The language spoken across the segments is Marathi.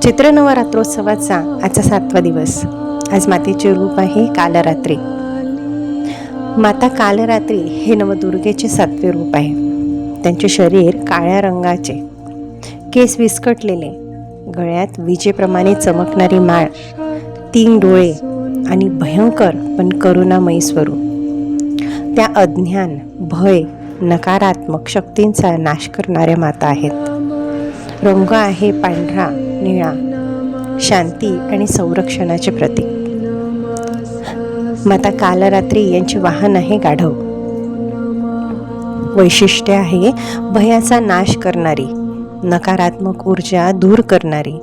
चैत्र नवरात्रोत्सवाचा आजचा 7वा दिवस. आज मातेचे रूप आहे कालरात्री. माता कालरात्री हे नवदुर्गेचे 7वे रूप आहे. त्यांचे शरीर काळ्या रंगाचे, केस विस्कटलेले, गळ्यात विजेप्रमाणे चमकणारी माळ, 3 डोळे आणि भयंकर पण करुणामयी स्वरूप. त्या अज्ञान, भय, नकारात्मक शक्तींचा नाश करणाऱ्या माता आहेत. रंग आहे पांढरा निळा, शांती आणि संरक्षणाचे प्रतीक. माता कालरात्री यांचे वाहन आहे गाढव. वैशिष्ट्य आहे भयाचा नाश करणारी, नकारात्मक ऊर्जा दूर करणारी,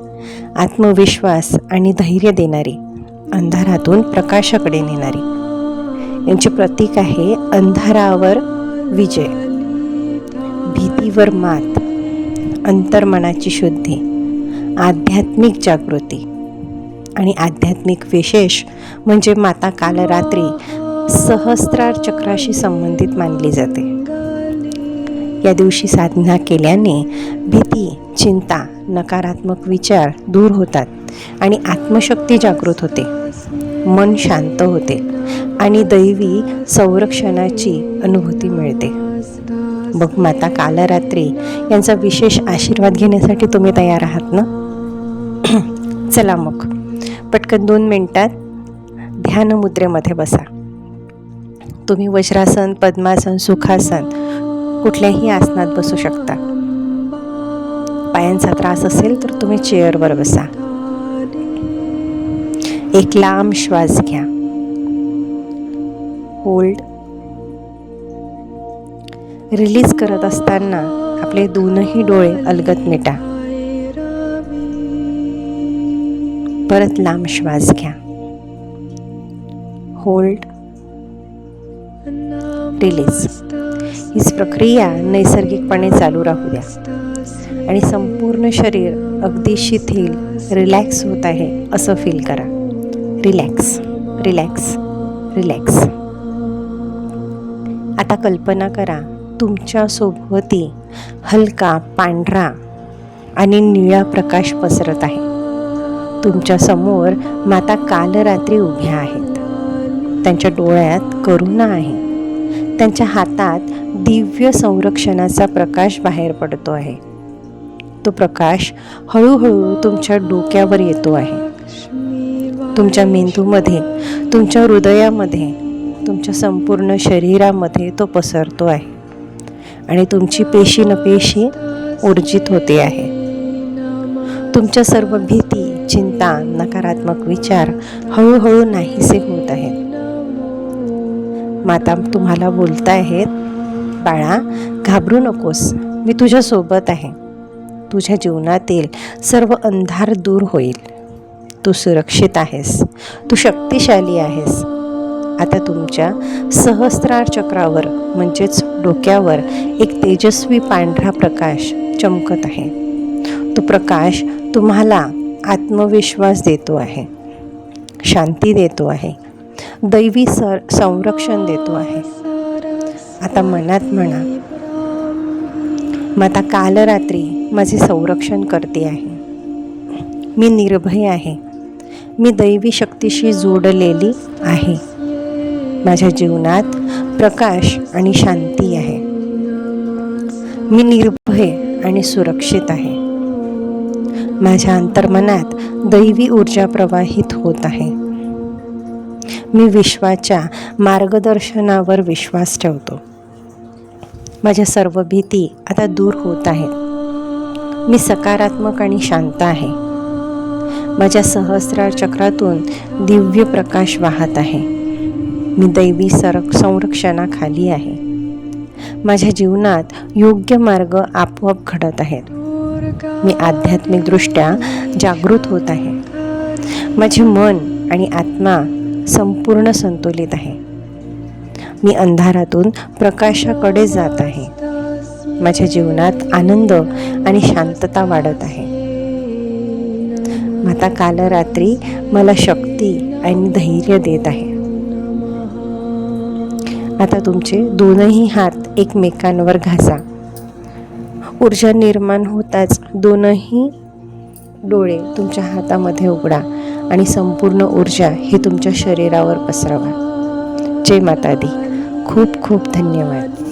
आत्मविश्वास आणि धैर्य देणारी, अंधारातून प्रकाशाकडे नेणारी. यांचे प्रतीक आहे अंधारावर विजय, भीतीवर मात, अंतर्मनाची शुद्धी, आध्यात्मिक जागृती. आणि आध्यात्मिक विशेष म्हणजे माता कालरात्री सहस्रार चक्राशी संबंधित मानली जाते. या दिवशी साधना केल्याने भीती, चिंता, नकारात्मक विचार दूर होतात आणि आत्मशक्ती जागृत होते, मन शांत होते आणि दैवी संरक्षणाची अनुभूती मिळते. मग माता कालरात्री यांचा विशेष आशीर्वाद घेण्यासाठी तुम्ही तयार आहात ना? चला मग पटकन 2 मिनिटात ध्यान मुद्रेमध्ये बसा. तुम्ही वज्रासन, पद्मासन, सुखासन कुठल्याही आसनात बसू शकता. पायांचा त्रास असेल तर तुम्ही चेअरवर बसा. एक लांब श्वास घ्या. होल्ड. रिलीज करत असताना आपले 2ही डोळे अलगद मिटा. परत लांब श्वास घ्या. होल्ड. रिलीज. ही प्रक्रिया नैसर्गिकपणे चालू राहू द्या आणि संपूर्ण शरीर अगदी शिथिल, रिलॅक्स होत आहे असं फील करा. Relax, relax, relax. आता कल्पना करा तुमच्या सोबती हलका पांढरा आणि निळा प्रकाश पसरत आहे. तुमच्या समोर माता कालरात्री उभ्या आहेत. त्यांच्या डोळ्यात करुणा आहे. त्यांच्या हातात दिव्य संरक्षणाचा प्रकाश बाहेर पडतो आहे. तो प्रकाश हळूहळू तुमच्या डोक्यावर येतो आहे. तुमच्या मेंदूमध्ये, तुमच्या हृदयामध्ये, तुमच्या संपूर्ण शरीरामध्ये तो पसरतो आहे आणि तुमची पेशी न पेशी ऊर्जित होते आहे. तुमच्या सर्व भीती, चिंता, नकारात्मक विचार हळूहळू नाहीसे होत आहेत. माता तुम्हाला बोलत आहेत, बाळा घाबरू नकोस, मी तुझ्या सोबत आहे. तुझ्या जीवनातील सर्व अंधार दूर होईल. तू सुरक्षित आहेस, तू शक्तिशाली आहेस. आता तुमच्या सहस्रार चक्रावर म्हणजेच डोक्यावर एक तेजस्वी पांढरा प्रकाश चमकत आहे. तो प्रकाश तुम्हाला आत्मविश्वास देतो आहे, शांती देतो आहे, दैवी संरक्षण देतो आहे. आता मनात म्हणा, माता कालरात्री माझे संरक्षण करते आहे. मी निर्भय आहे. मी दैवी शक्तीशी जोडलेली आहे. माझ्या जीवनात प्रकाश आणि शांती आहे. मी निर्भय आणि सुरक्षित आहे. माझ्या अंतर्मनात दैवी ऊर्जा प्रवाहित होत आहे. मी विश्वाच्या मार्गदर्शनावर विश्वास ठेवतो. माझ्या सर्व भीती आता दूर होत आहेत. मी सकारात्मक आणि शांत आहे. माझ्या सहस्रार चक्रातून दिव्य प्रकाश वाहत आहे. मी दैवी संरक्षणाखाली आहे. माझ्या जीवनात योग्य मार्ग आपोआप घडत आहेत. मी आध्यात्मिकदृष्ट्या जागृत होत आहे. माझे मन आणि आत्मा संपूर्ण संतुलित आहे. मी अंधारातून प्रकाशाकडे जात आहे. माझ्या जीवनात आनंद आणि शांतता वाढत आहे. माता कालरात्री मला शक्ती आणि धैर्य देत आहे. आता तुमचे 2ही हात एकमेकांवर घासा. ऊर्जा निर्माण होताच 2ही डोळे तुमच्या हातामध्ये उघडा आणि संपूर्ण ऊर्जा ही तुमच्या शरीरावर पसरवा. जय माता दी. खूप खूप धन्यवाद.